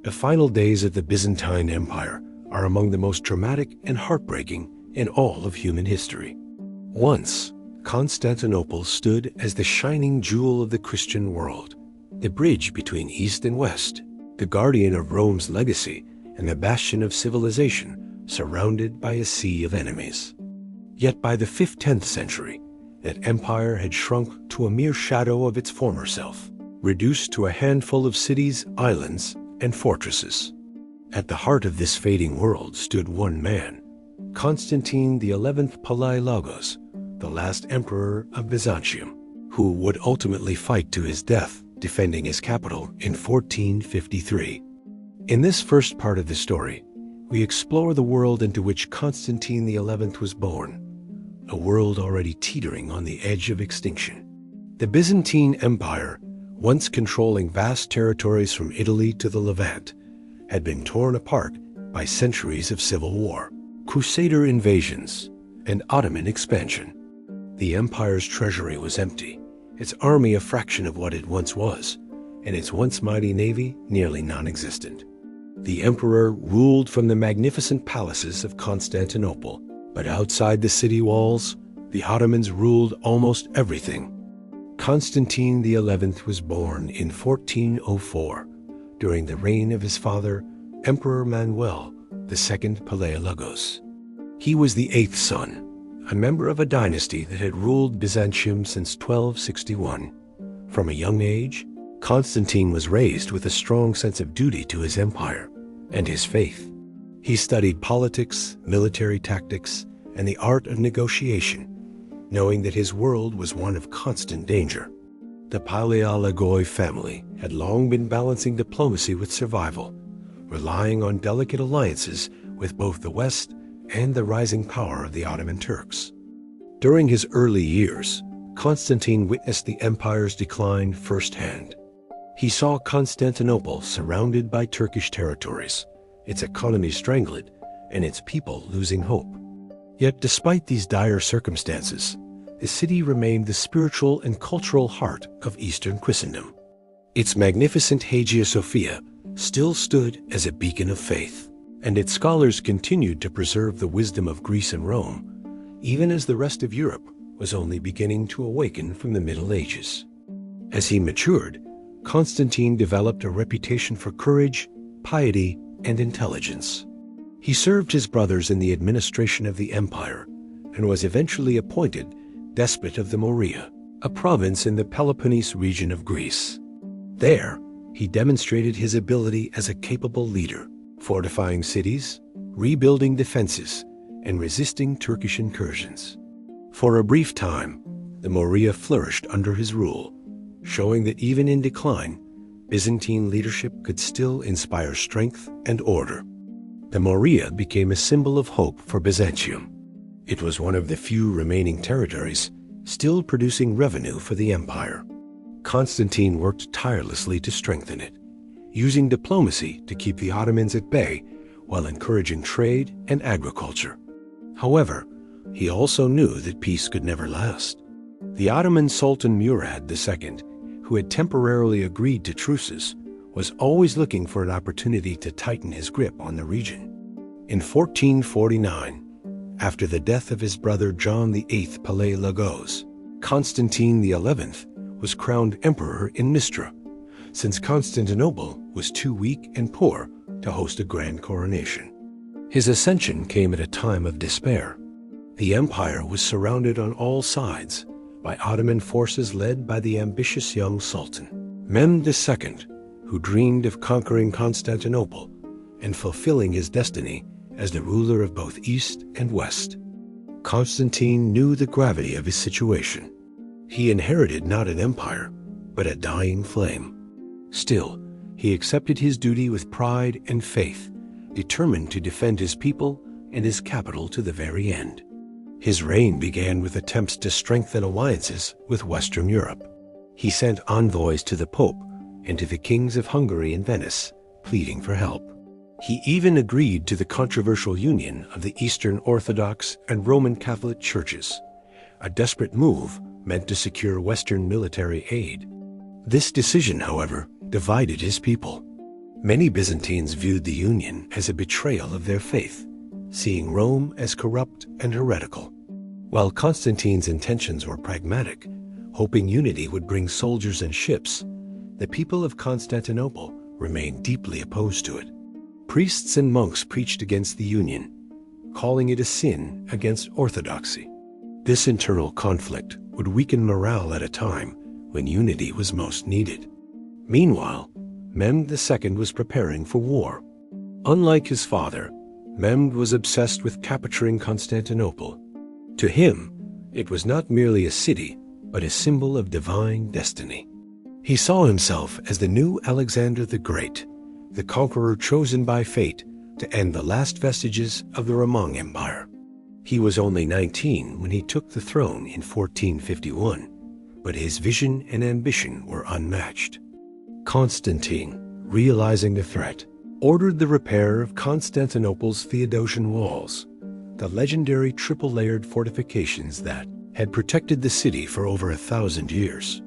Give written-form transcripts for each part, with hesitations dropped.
The final days of the Byzantine Empire are among the most dramatic and heartbreaking in all of human history. Once, Constantinople stood as the shining jewel of the Christian world, the bridge between East and West, the guardian of Rome's legacy, and the bastion of civilization surrounded by a sea of enemies. Yet by the 5th-10th century, that empire had shrunk to a mere shadow of its former self, reduced to a handful of cities, islands, and fortresses. At the heart of this fading world stood one man, Constantine XI Palaiologos, the last emperor of Byzantium, who would ultimately fight to his death defending his capital in 1453. In this first part of the story, we explore the world into which Constantine XI was born, a world already teetering on the edge of extinction. The Byzantine Empire, once controlling vast territories from Italy to the Levant, had been torn apart by centuries of civil war, Crusader invasions, and Ottoman expansion. The empire's treasury was empty, its army a fraction of what it once was, and its once mighty navy nearly non-existent. The emperor ruled from the magnificent palaces of Constantinople, but outside the city walls, the Ottomans ruled almost everything. Constantine XI was born in 1404, during the reign of his father, Emperor Manuel II Palaiologos. He was the 8th son, a member of a dynasty that had ruled Byzantium since 1261. From a young age, Constantine was raised with a strong sense of duty to his empire and his faith. He studied politics, military tactics, and the art of negotiation, knowing that his world was one of constant danger. The Palaiologos family had long been balancing diplomacy with survival, relying on delicate alliances with both the West and the rising power of the Ottoman Turks. During his early years, Constantine witnessed the empire's decline firsthand. He saw Constantinople surrounded by Turkish territories, its economy strangled, and its people losing hope. Yet despite these dire circumstances, the city remained the spiritual and cultural heart of Eastern Christendom. Its magnificent Hagia Sophia still stood as a beacon of faith, and its scholars continued to preserve the wisdom of Greece and Rome, even as the rest of Europe was only beginning to awaken from the Middle Ages. As he matured, Constantine developed a reputation for courage, piety, and intelligence. He served his brothers in the administration of the empire and was eventually appointed despot of the Morea, a province in the Peloponnese region of Greece. There, he demonstrated his ability as a capable leader, fortifying cities, rebuilding defenses, and resisting Turkish incursions. For a brief time, the Morea flourished under his rule, showing that even in decline, Byzantine leadership could still inspire strength and order. The Morea became a symbol of hope for Byzantium. It was one of the few remaining territories still producing revenue for the empire. Constantine worked tirelessly to strengthen it, using diplomacy to keep the Ottomans at bay while encouraging trade and agriculture. However, he also knew that peace could never last. The Ottoman Sultan Mehmed II, who had temporarily agreed to truces, was always looking for an opportunity to tighten his grip on the region. In 1449, after the death of his brother John VIII Palaiologos, Constantine XI was crowned emperor in Mistra, since Constantinople was too weak and poor to host a grand coronation. His ascension came at a time of despair. The empire was surrounded on all sides by Ottoman forces led by the ambitious young Sultan, Mehmed II, who dreamed of conquering Constantinople and fulfilling his destiny as the ruler of both East and West. Constantine knew the gravity of his situation. He inherited not an empire, but a dying flame. Still, he accepted his duty with pride and faith, determined to defend his people and his capital to the very end. His reign began with attempts to strengthen alliances with Western Europe. He sent envoys to the Pope and to the kings of Hungary and Venice, pleading for help. He even agreed to the controversial union of the Eastern Orthodox and Roman Catholic churches, a desperate move meant to secure Western military aid. This decision, however, divided his people. Many Byzantines viewed the union as a betrayal of their faith, seeing Rome as corrupt and heretical. While Constantine's intentions were pragmatic, hoping unity would bring soldiers and ships, the people of Constantinople remained deeply opposed to it. Priests and monks preached against the union, calling it a sin against orthodoxy. This internal conflict would weaken morale at a time when unity was most needed. Meanwhile, Mehmed II was preparing for war. Unlike his father, Mehmed was obsessed with capturing Constantinople. To him, it was not merely a city, but a symbol of divine destiny. He saw himself as the new Alexander the Great, the conqueror chosen by fate to end the last vestiges of the Roman Empire. He was only 19 when he took the throne in 1451, but his vision and ambition were unmatched. Constantine, realizing the threat, ordered the repair of Constantinople's Theodosian walls, the legendary triple-layered fortifications that had protected the city for over 1,000 years.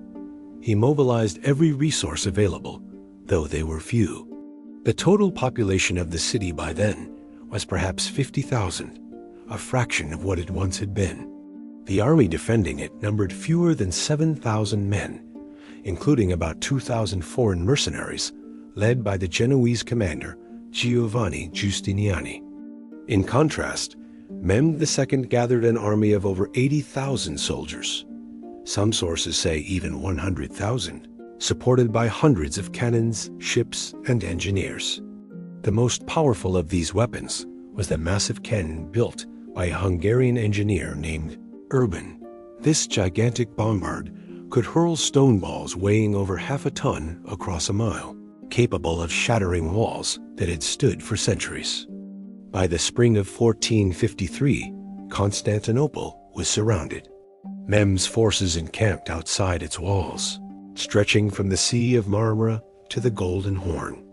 He mobilized every resource available, though they were few. The total population of the city by then was perhaps 50,000, a fraction of what it once had been. The army defending it numbered fewer than 7,000 men, including about 2,000 foreign mercenaries, led by the Genoese commander Giovanni Giustiniani. In contrast, Mehmed II gathered an army of over 80,000 soldiers. Some sources say even 100,000, supported by hundreds of cannons, ships, and engineers. The most powerful of these weapons was the massive cannon built by a Hungarian engineer named Urban. This gigantic bombard could hurl stone balls weighing over half a ton across a mile, capable of shattering walls that had stood for centuries. By the spring of 1453, Constantinople was surrounded. Mehmed's forces encamped outside its walls, stretching from the Sea of Marmara to the Golden Horn.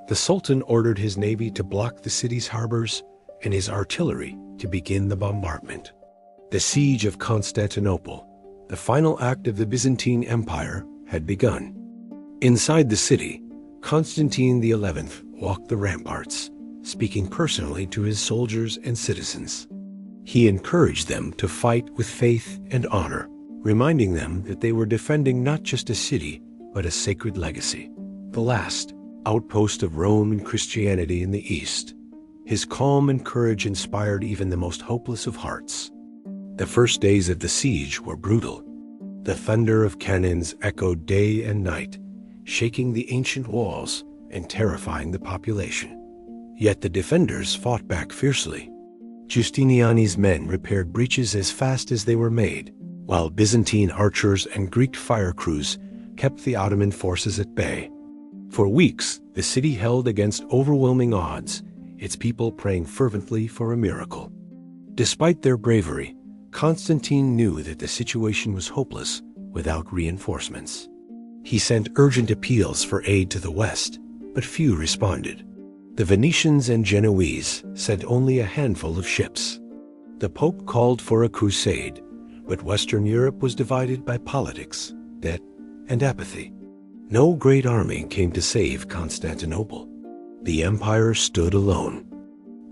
The Sultan ordered his navy to block the city's harbors and his artillery to begin the bombardment. The Siege of Constantinople, the final act of the Byzantine Empire, had begun. Inside the city, Constantine XI walked the ramparts, speaking personally to his soldiers and citizens. He encouraged them to fight with faith and honor, reminding them that they were defending not just a city, but a sacred legacy, the last outpost of Rome and Christianity in the East. His calm and courage inspired even the most hopeless of hearts. The first days of the siege were brutal. The thunder of cannons echoed day and night, shaking the ancient walls and terrifying the population. Yet the defenders fought back fiercely. Giustiniani's men repaired breaches as fast as they were made, while Byzantine archers and Greek fire crews kept the Ottoman forces at bay. For weeks, the city held against overwhelming odds, its people praying fervently for a miracle. Despite their bravery, Constantine knew that the situation was hopeless without reinforcements. He sent urgent appeals for aid to the west, but few responded. The Venetians and Genoese sent only a handful of ships. The Pope called for a crusade, but Western Europe was divided by politics, debt, and apathy. No great army came to save Constantinople. The empire stood alone.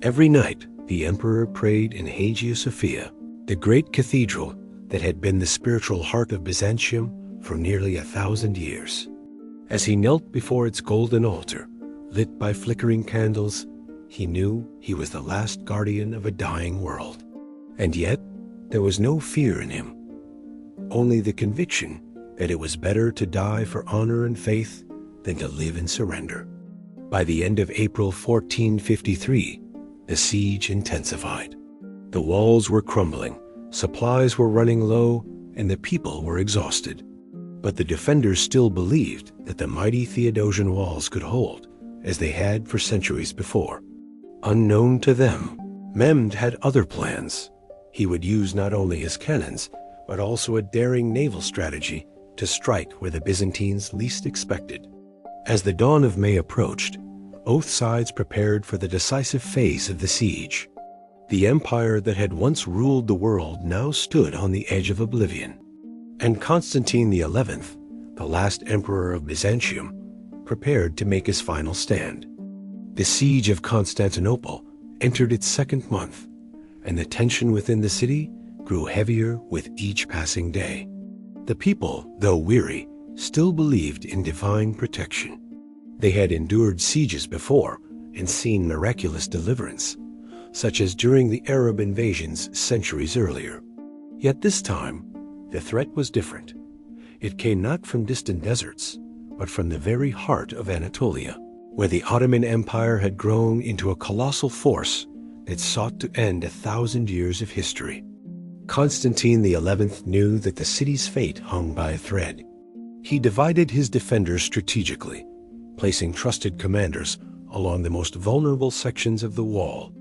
Every night, the emperor prayed in Hagia Sophia, the great cathedral that had been the spiritual heart of Byzantium for nearly 1,000 years. As he knelt before its golden altar, lit by flickering candles, he knew he was the last guardian of a dying world. And yet, there was no fear in him, only the conviction that it was better to die for honor and faith than to live in surrender. By the end of April 1453, the siege intensified. The walls were crumbling, supplies were running low, and the people were exhausted. But the defenders still believed that the mighty Theodosian walls could hold, as they had for centuries before. Unknown to them, Mehmed had other plans. He would use not only his cannons, but also a daring naval strategy to strike where the Byzantines least expected. As the dawn of May approached, both sides prepared for the decisive phase of the siege. The empire that had once ruled the world now stood on the edge of oblivion. And Constantine XI, the last emperor of Byzantium, prepared to make his final stand. The Siege of Constantinople entered its second month, and the tension within the city grew heavier with each passing day. The people, though weary, still believed in divine protection. They had endured sieges before and seen miraculous deliverance, such as during the Arab invasions centuries earlier. Yet this time, the threat was different. It came not from distant deserts, but from the very heart of Anatolia, where the Ottoman Empire had grown into a colossal force that sought to end 1,000 years of history. Constantine XI knew that the city's fate hung by a thread. He divided his defenders strategically, placing trusted commanders along the most vulnerable sections of the wall.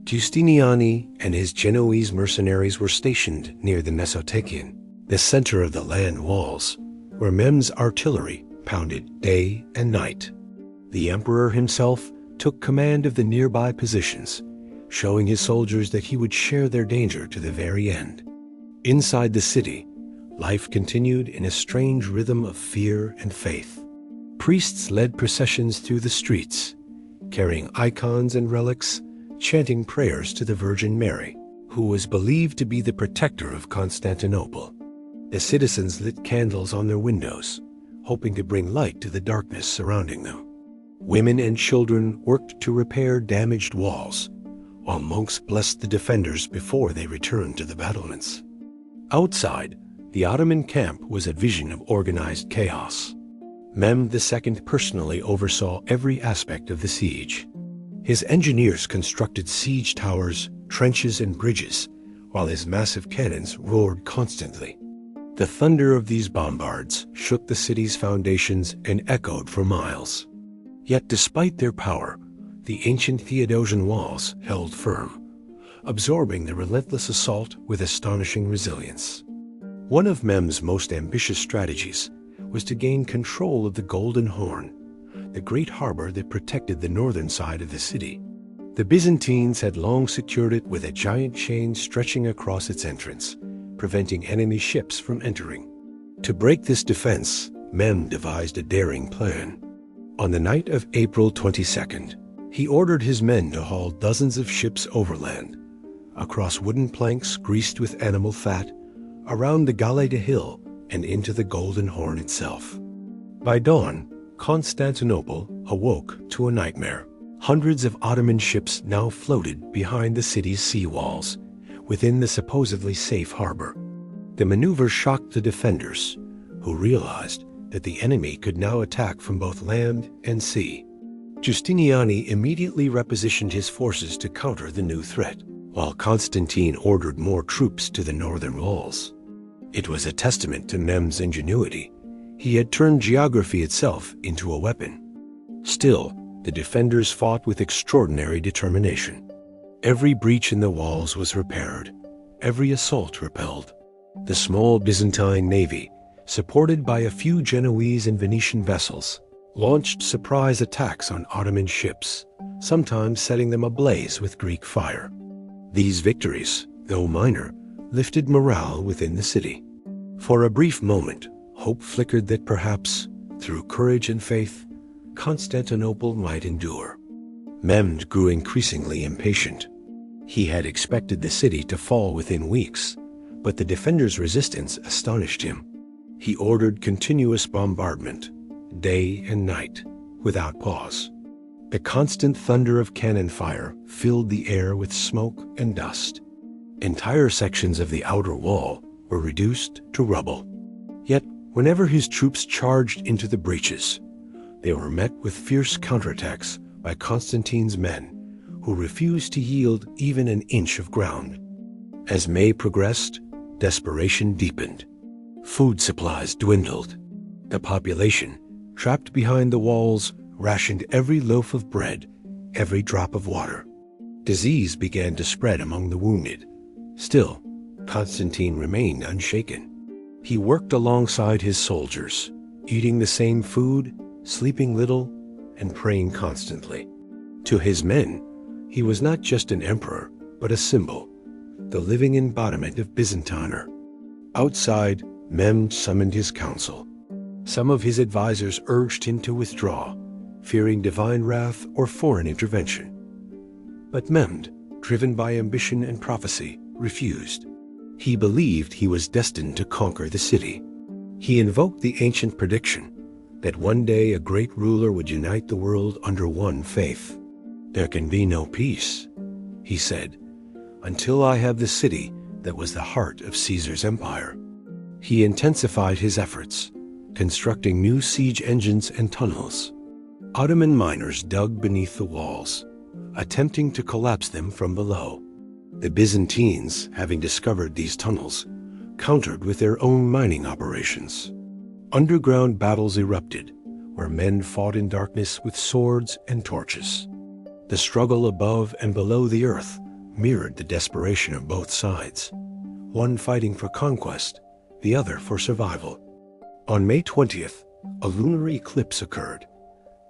Giustiniani and his Genoese mercenaries were stationed near the Mesotekion, the center of the land walls, where Mehmed's artillery pounded day and night. The emperor himself took command of the nearby positions, showing his soldiers that he would share their danger to the very end. Inside the city, life continued in a strange rhythm of fear and faith. Priests led processions through the streets, carrying icons and relics, chanting prayers to the Virgin Mary, who was believed to be the protector of Constantinople. The citizens lit candles on their windows, hoping to bring light to the darkness surrounding them. Women and children worked to repair damaged walls, while monks blessed the defenders before they returned to the battlements. Outside, the Ottoman camp was a vision of organized chaos. Mehmed II personally oversaw every aspect of the siege. His engineers constructed siege towers, trenches, and bridges, while his massive cannons roared constantly. The thunder of these bombards shook the city's foundations and echoed for miles. Yet despite their power, the ancient Theodosian walls held firm, absorbing the relentless assault with astonishing resilience. One of Mehmed's most ambitious strategies was to gain control of the Golden Horn, the great harbor that protected the northern side of the city. The Byzantines had long secured it with a giant chain stretching across its entrance, preventing enemy ships from entering. To break this defense, Mehmed devised a daring plan. On the night of April 22nd, he ordered his men to haul dozens of ships overland, across wooden planks greased with animal fat, around the Galata Hill, and into the Golden Horn itself. By dawn, Constantinople awoke to a nightmare. Hundreds of Ottoman ships now floated behind the city's sea walls, within the supposedly safe harbor. The maneuver shocked the defenders, who realized that the enemy could now attack from both land and sea. Giustiniani immediately repositioned his forces to counter the new threat, while Constantine ordered more troops to the northern walls. It was a testament to Mehmed's ingenuity. He had turned geography itself into a weapon. Still, the defenders fought with extraordinary determination. Every breach in the walls was repaired, every assault repelled. The small Byzantine navy, supported by a few Genoese and Venetian vessels, launched surprise attacks on Ottoman ships, sometimes setting them ablaze with Greek fire. These victories, though minor, lifted morale within the city. For a brief moment, hope flickered that perhaps, through courage and faith, Constantinople might endure. Mehmed grew increasingly impatient. He had expected the city to fall within weeks, but the defenders' resistance astonished him. He ordered continuous bombardment, day and night, without pause. The constant thunder of cannon fire filled the air with smoke and dust. Entire sections of the outer wall were reduced to rubble. Yet, whenever his troops charged into the breaches, they were met with fierce counterattacks by Constantine's men, who refused to yield even an inch of ground. As May progressed, desperation deepened. Food supplies dwindled. The population, trapped behind the walls, rationed every loaf of bread, every drop of water. Disease began to spread among the wounded. Still, Constantine remained unshaken. He worked alongside his soldiers, eating the same food, sleeping little, and praying constantly. To his men, he was not just an emperor, but a symbol, the living embodiment of Byzantiner. Outside, Mehmed summoned his council. Some of his advisors urged him to withdraw, fearing divine wrath or foreign intervention. But Mehmed, driven by ambition and prophecy, refused. He believed he was destined to conquer the city. He invoked the ancient prediction that one day a great ruler would unite the world under one faith. "There can be no peace," he said, "until I have the city that was the heart of Caesar's empire." He intensified his efforts, constructing new siege engines and tunnels. Ottoman miners dug beneath the walls, attempting to collapse them from below. The Byzantines, having discovered these tunnels, countered with their own mining operations. Underground battles erupted, where men fought in darkness with swords and torches. The struggle above and below the earth mirrored the desperation of both sides, one fighting for conquest, the other for survival. On May 20th, a lunar eclipse occurred,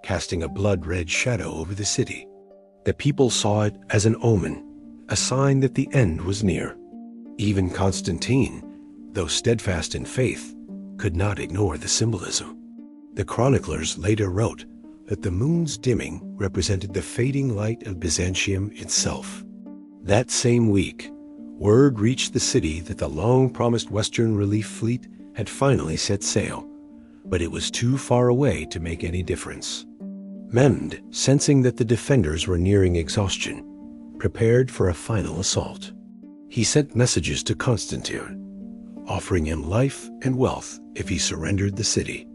casting a blood-red shadow over the city. The people saw it as an omen, a sign that the end was near. Even Constantine, though steadfast in faith, could not ignore the symbolism. The chroniclers later wrote that the moon's dimming represented the fading light of Byzantium itself. That same week, word reached the city that the long-promised Western relief fleet had finally set sail, but it was too far away to make any difference. Mehmed, sensing that the defenders were nearing exhaustion, prepared for a final assault. He sent messages to Constantine, offering him life and wealth if he surrendered the city.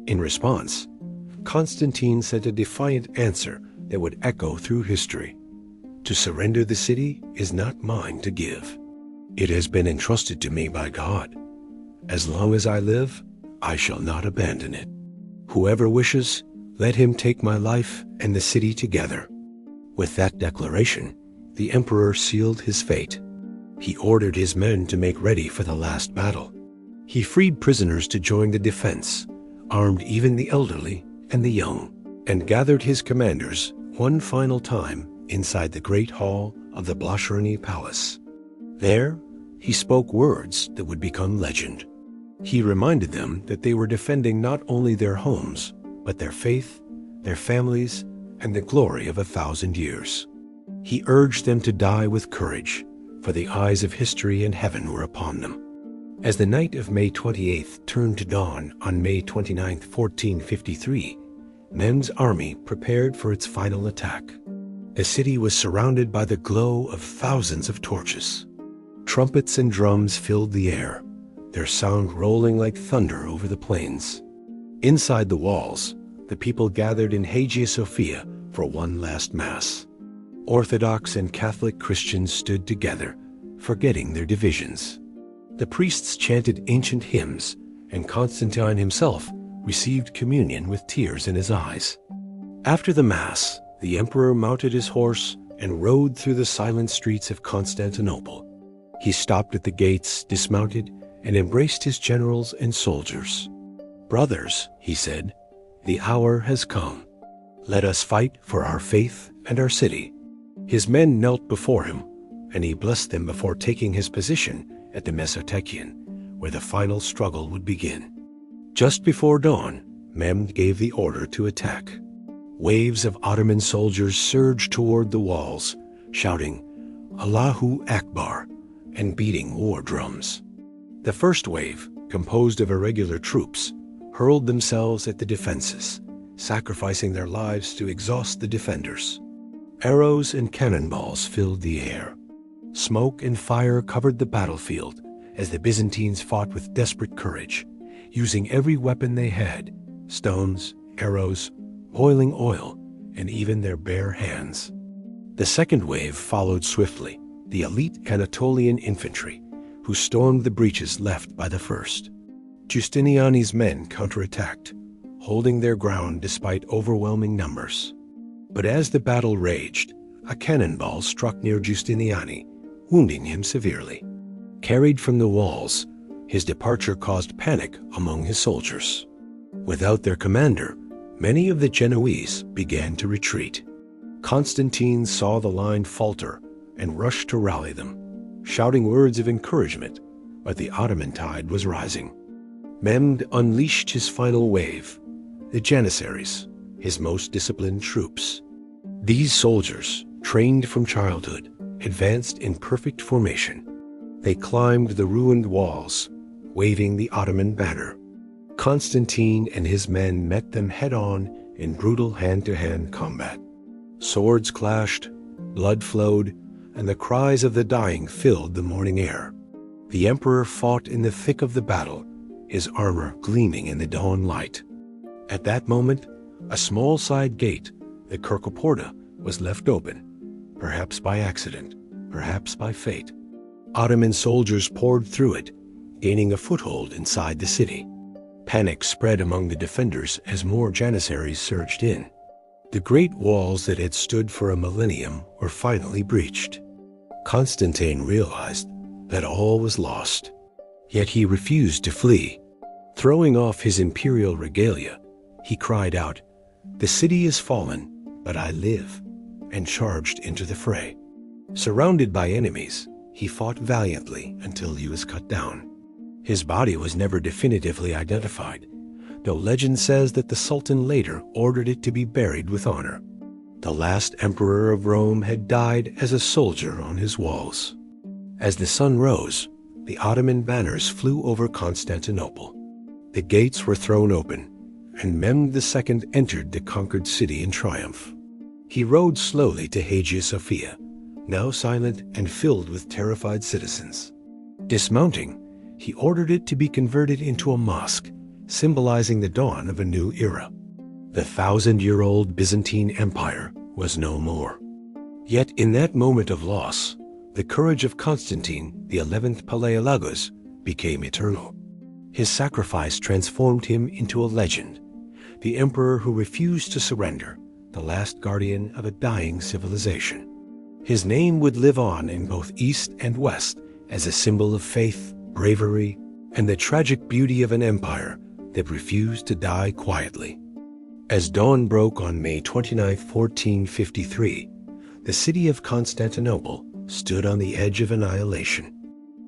In response, Constantine sent a defiant answer that would echo through history. "To surrender the city is not mine to give. It has been entrusted to me by God. As long as I live, I shall not abandon it. Whoever wishes, let him take my life and the city together." With that declaration, the emperor sealed his fate. He ordered his men to make ready for the last battle. He freed prisoners to join the defense, armed even the elderly and the young, and gathered his commanders one final time inside the great hall of the Byzantine Palace. There, he spoke words that would become legend. He reminded them that they were defending not only their homes, but their faith, their families, and the glory of 1,000 years. He urged them to die with courage, for the eyes of history and heaven were upon them. As the night of May 28th turned to dawn on May 29th, 1453, Mehmed's army prepared for its final attack. The city was surrounded by the glow of thousands of torches. Trumpets and drums filled the air, their sound rolling like thunder over the plains. Inside the walls, the people gathered in Hagia Sophia for one last mass. Orthodox and Catholic Christians stood together, forgetting their divisions. The priests chanted ancient hymns, and Constantine himself received communion with tears in his eyes. After the Mass, the emperor mounted his horse and rode through the silent streets of Constantinople. He stopped at the gates, dismounted, and embraced his generals and soldiers. "Brothers," he said, "the hour has come. Let us fight for our faith and our city." His men knelt before him, and he blessed them before taking his position at the Mesotekion, where the final struggle would begin. Just before dawn, Mehmed gave the order to attack. Waves of Ottoman soldiers surged toward the walls, shouting, "Allahu Akbar," and beating war drums. The first wave, composed of irregular troops, hurled themselves at the defenses, sacrificing their lives to exhaust the defenders. Arrows and cannonballs filled the air. Smoke and fire covered the battlefield as the Byzantines fought with desperate courage, using every weapon they had: stones, arrows, boiling oil, and even their bare hands. The second wave followed swiftly, the elite Anatolian infantry, who stormed the breaches left by the first. Giustiniani's men counterattacked, holding their ground despite overwhelming numbers. But as the battle raged, a cannonball struck near Giustiniani, wounding him severely. Carried from the walls, his departure caused panic among his soldiers. Without their commander, many of the Genoese began to retreat. Constantine saw the line falter and rushed to rally them, shouting words of encouragement, but the Ottoman tide was rising. Mehmed unleashed his final wave, the Janissaries, his most disciplined troops. These soldiers, trained from childhood, advanced in perfect formation. They climbed the ruined walls, waving the Ottoman banner. Constantine and his men met them head-on in brutal hand-to-hand combat. Swords clashed, blood flowed, and the cries of the dying filled the morning air. The emperor fought in the thick of the battle, his armor gleaming in the dawn light. At that moment, a small side gate, the Kirkoporta, was left open, perhaps by accident, perhaps by fate. Ottoman soldiers poured through it, gaining a foothold inside the city. Panic spread among the defenders as more Janissaries surged in. The great walls that had stood for a millennium were finally breached. Constantine realized that all was lost, yet he refused to flee. Throwing off his imperial regalia, he cried out, "The city is fallen, but I live," and charged into the fray. Surrounded by enemies, he fought valiantly until he was cut down. His body was never definitively identified, though legend says that the Sultan later ordered it to be buried with honor. The last emperor of Rome had died as a soldier on his walls. As the sun rose, the Ottoman banners flew over Constantinople. The gates were thrown open, and Mehmed II entered the conquered city in triumph. He rode slowly to Hagia Sophia, now silent and filled with terrified citizens. Dismounting, he ordered it to be converted into a mosque, symbolizing the dawn of a new era. The 1,000-year-old Byzantine Empire was no more. Yet in that moment of loss, the courage of Constantine XI Palaiologos became eternal. His sacrifice transformed him into a legend, the emperor who refused to surrender, the last guardian of a dying civilization. His name would live on in both East and West as a symbol of faith, bravery, and the tragic beauty of an empire that refused to die quietly. As dawn broke on May 29, 1453, the city of Constantinople stood on the edge of annihilation.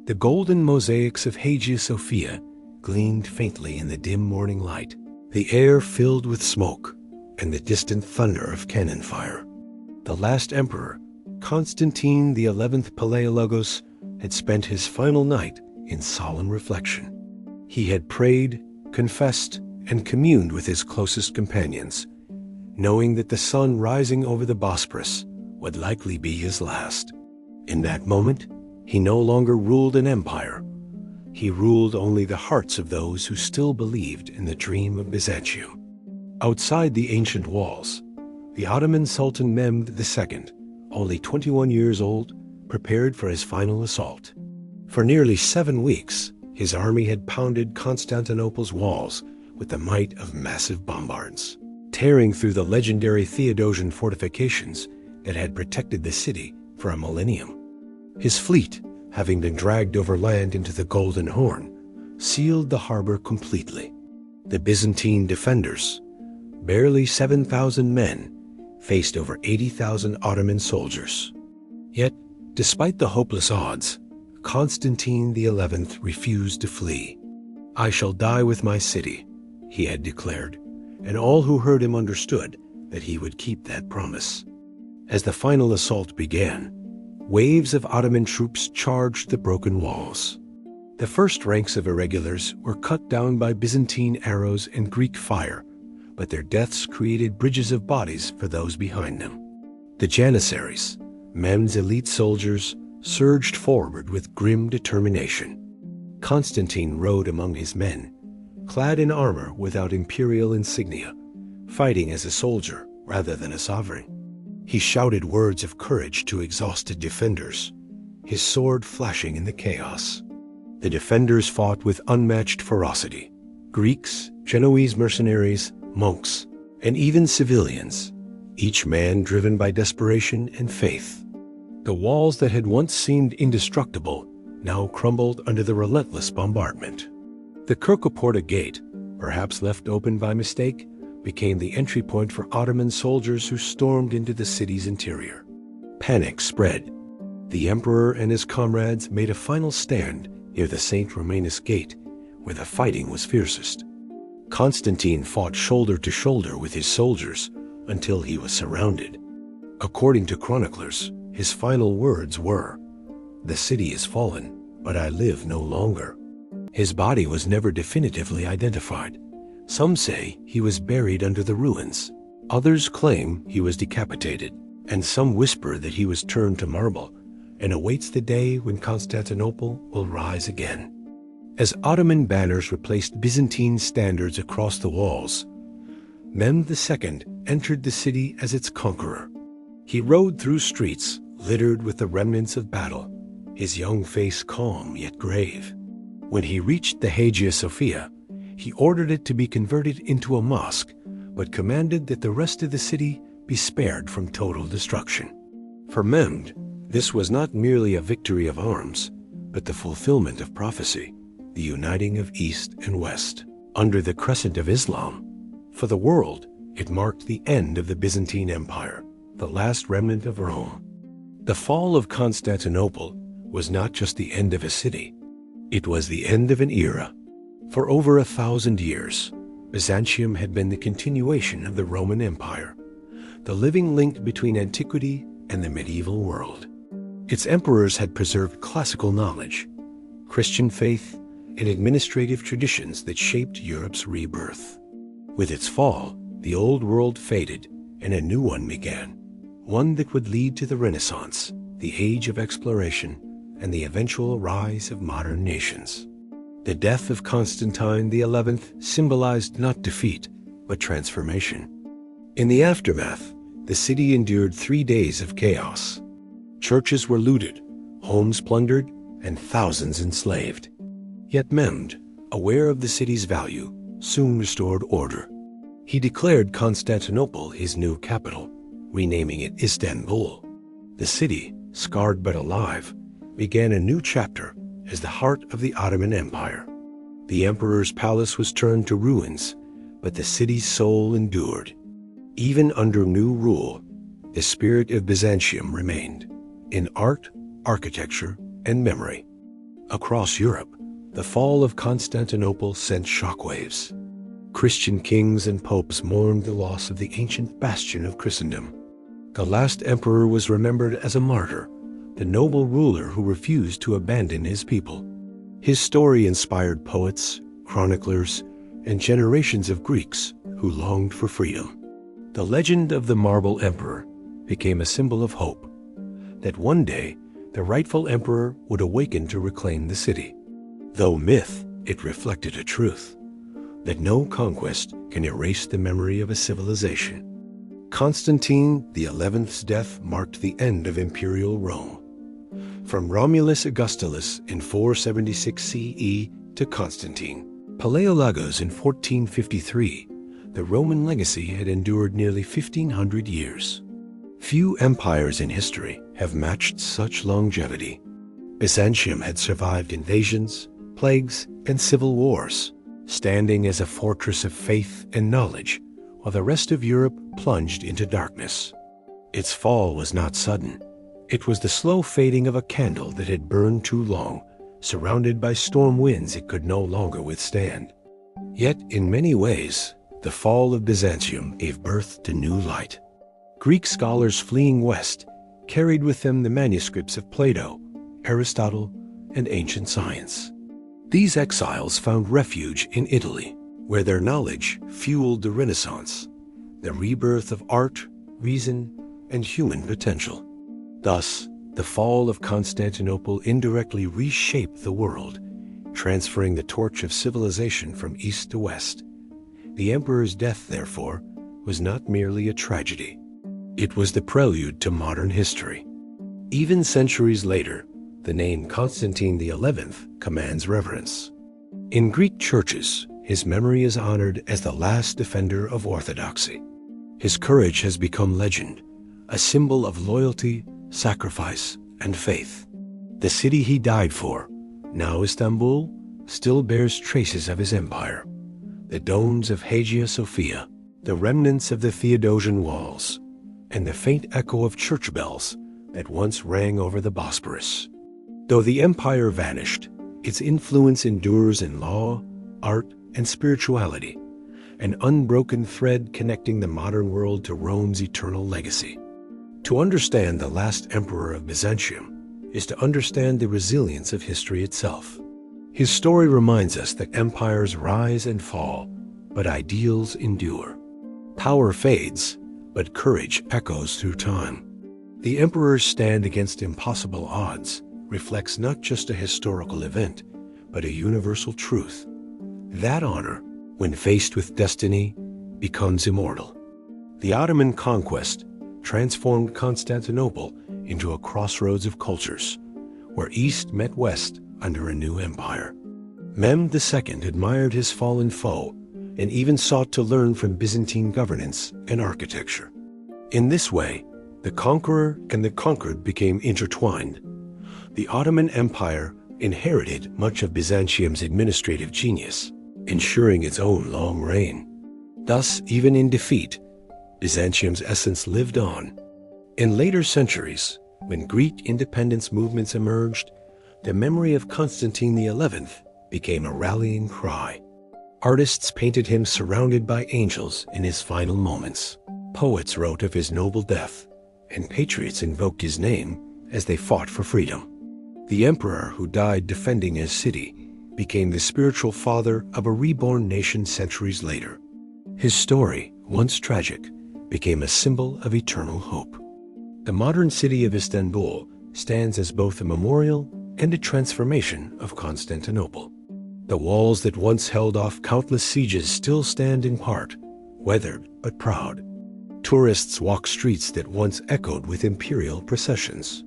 The golden mosaics of Hagia Sophia gleamed faintly in the dim morning light, the air filled with smoke and the distant thunder of cannon fire. The last emperor, Constantine XI Palaiologos, had spent his final night in solemn reflection. He had prayed, confessed, and communed with his closest companions, knowing that the sun rising over the Bosporus would likely be his last. In that moment, he no longer ruled an empire. He ruled only the hearts of those who still believed in the dream of Byzantium. Outside the ancient walls, the Ottoman Sultan Mehmed II, only 21 years old, prepared for his final assault. For nearly 7 weeks, his army had pounded Constantinople's walls with the might of massive bombards, tearing through the legendary Theodosian fortifications that had protected the city for a millennium. His fleet, having been dragged overland into the Golden Horn, sealed the harbor completely. The Byzantine defenders, barely 7,000 men, faced over 80,000 Ottoman soldiers. Yet, despite the hopeless odds, Constantine XI refused to flee. "I shall die with my city," he had declared, and all who heard him understood that he would keep that promise. As the final assault began, waves of Ottoman troops charged the broken walls. The first ranks of irregulars were cut down by Byzantine arrows and Greek fire, but their deaths created bridges of bodies for those behind them. The Janissaries, Mehmed's elite soldiers, surged forward with grim determination. Constantine rode among his men, clad in armor without imperial insignia, fighting as a soldier rather than a sovereign. He shouted words of courage to exhausted defenders, his sword flashing in the chaos. The defenders fought with unmatched ferocity. Greeks, Genoese mercenaries, monks, and even civilians, each man driven by desperation and faith. The walls that had once seemed indestructible now crumbled under the relentless bombardment. The Kirkoporta gate, perhaps left open by mistake, became the entry point for Ottoman soldiers who stormed into the city's interior. Panic spread. The emperor and his comrades made a final stand near the St. Romanus Gate, where the fighting was fiercest. Constantine fought shoulder to shoulder with his soldiers until he was surrounded. According to chroniclers, his final words were, "The city is fallen, but I live no longer." His body was never definitively identified. Some say he was buried under the ruins. Others claim he was decapitated, and some whisper that he was turned to marble and awaits the day when Constantinople will rise again. As Ottoman banners replaced Byzantine standards across the walls, Mehmed II entered the city as its conqueror. He rode through streets littered with the remnants of battle, his young face calm yet grave. When he reached the Hagia Sophia, he ordered it to be converted into a mosque, but commanded that the rest of the city be spared from total destruction. For Mehmed, this was not merely a victory of arms, but the fulfillment of prophecy, the uniting of East and West under the crescent of Islam. For the world, it marked the end of the Byzantine Empire, the last remnant of Rome. The fall of Constantinople was not just the end of a city, it was the end of an era. For over 1,000 years, Byzantium had been the continuation of the Roman Empire, the living link between antiquity and the medieval world. Its emperors had preserved classical knowledge, Christian faith, and administrative traditions that shaped Europe's rebirth. With its fall, the old world faded and a new one began, one that would lead to the Renaissance, the age of exploration, and the eventual rise of modern nations. The death of Constantine XI symbolized not defeat, but transformation. In the aftermath, the city endured 3 days of chaos. Churches were looted, homes plundered, and thousands enslaved. Yet Mehmed, aware of the city's value, soon restored order. He declared Constantinople his new capital, renaming it Istanbul. The city, scarred but alive, began a new chapter as the heart of the Ottoman Empire. The emperor's palace was turned to ruins, but the city's soul endured. Even under new rule, the spirit of Byzantium remained, in art, architecture, and memory. Across Europe, the fall of Constantinople sent shockwaves. Christian kings and popes mourned the loss of the ancient bastion of Christendom. The last emperor was remembered as a martyr, the noble ruler who refused to abandon his people. His story inspired poets, chroniclers, and generations of Greeks who longed for freedom. The legend of the Marble Emperor became a symbol of hope, that one day the rightful emperor would awaken to reclaim the city. Though myth, it reflected a truth, that no conquest can erase the memory of a civilization. Constantine XI's death marked the end of imperial Rome. From Romulus Augustulus in 476 CE to Constantine Palaiologos in 1453, the Roman legacy had endured nearly 1,500 years. Few empires in history have matched such longevity. Byzantium had survived invasions, plagues, and civil wars, standing as a fortress of faith and knowledge, while the rest of Europe plunged into darkness. Its fall was not sudden. It was the slow fading of a candle that had burned too long, surrounded by storm winds it could no longer withstand. Yet, in many ways, the fall of Byzantium gave birth to new light. Greek scholars fleeing west carried with them the manuscripts of Plato, Aristotle, and ancient science. These exiles found refuge in Italy, where their knowledge fueled the Renaissance, the rebirth of art, reason, and human potential. Thus, the fall of Constantinople indirectly reshaped the world, transferring the torch of civilization from east to west. The emperor's death, therefore, was not merely a tragedy. It was the prelude to modern history. Even centuries later, the name Constantine XI commands reverence. In Greek churches, his memory is honored as the last defender of orthodoxy. His courage has become legend, a symbol of loyalty, sacrifice, and faith. The city he died for, now Istanbul, still bears traces of his empire. The domes of Hagia Sophia, the remnants of the Theodosian walls, and the faint echo of church bells that once rang over the Bosporus. Though the empire vanished, its influence endures in law, art, and spirituality, an unbroken thread connecting the modern world to Rome's eternal legacy. To understand the last emperor of Byzantium is to understand the resilience of history itself. His story reminds us that empires rise and fall, but ideals endure. Power fades, but courage echoes through time. The emperor's stand against impossible odds reflects not just a historical event, but a universal truth. That honor, when faced with destiny, becomes immortal. The Ottoman conquest transformed Constantinople into a crossroads of cultures, where East met West under a new empire. Mehmed II admired his fallen foe and even sought to learn from Byzantine governance and architecture. In this way, the conqueror and the conquered became intertwined. The Ottoman Empire inherited much of Byzantium's administrative genius, ensuring its own long reign. Thus, even in defeat, Byzantium's essence lived on. In later centuries, when Greek independence movements emerged, the memory of Constantine XI became a rallying cry. Artists painted him surrounded by angels in his final moments. Poets wrote of his noble death, and patriots invoked his name as they fought for freedom. The emperor who died defending his city became the spiritual father of a reborn nation centuries later. His story, once tragic, became a symbol of eternal hope. The modern city of Istanbul stands as both a memorial and a transformation of Constantinople. The walls that once held off countless sieges still stand in part, weathered but proud. Tourists walk streets that once echoed with imperial processions.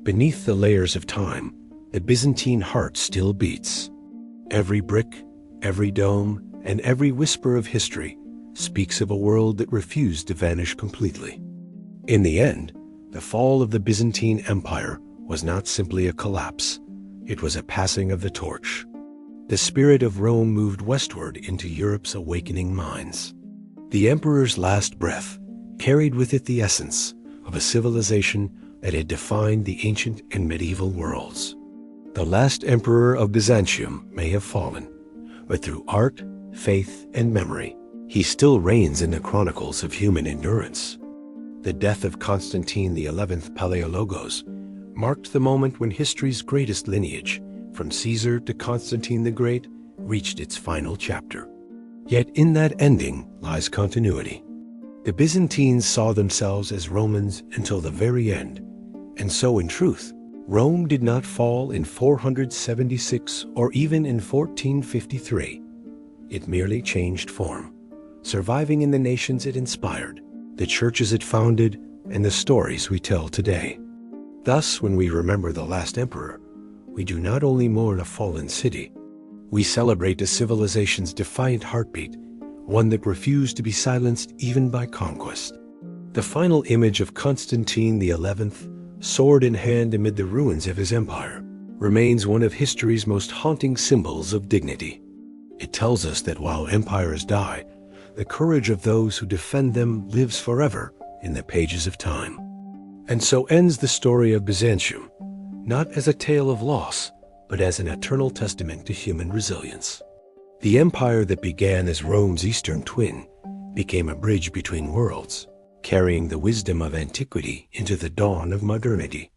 Beneath the layers of time, the Byzantine heart still beats. Every brick, every dome, and every whisper of history speaks of a world that refused to vanish completely. In the end, the fall of the Byzantine Empire was not simply a collapse, it was a passing of the torch. The spirit of Rome moved westward into Europe's awakening minds. The emperor's last breath carried with it the essence of a civilization that had defined the ancient and medieval worlds. The last emperor of Byzantium may have fallen, but through art, faith, and memory, he still reigns in the chronicles of human endurance. The death of Constantine XI Palaiologos marked the moment when history's greatest lineage, from Caesar to Constantine the Great, reached its final chapter. Yet in that ending lies continuity. The Byzantines saw themselves as Romans until the very end, and so in truth, Rome did not fall in 476 or even in 1453. It merely changed form, surviving in the nations it inspired, the churches it founded, and the stories we tell today. Thus, when we remember the last emperor, we do not only mourn a fallen city, we celebrate a civilization's defiant heartbeat, one that refused to be silenced even by conquest. The final image of Constantine XI, sword in hand amid the ruins of his empire, remains one of history's most haunting symbols of dignity. It tells us that while empires die, the courage of those who defend them lives forever in the pages of time. And so ends the story of Byzantium, not as a tale of loss, but as an eternal testament to human resilience. The empire that began as Rome's eastern twin became a bridge between worlds, carrying the wisdom of antiquity into the dawn of modernity.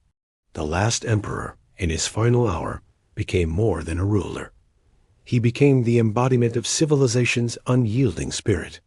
The last emperor, in his final hour, became more than a ruler. He became the embodiment of civilization's unyielding spirit.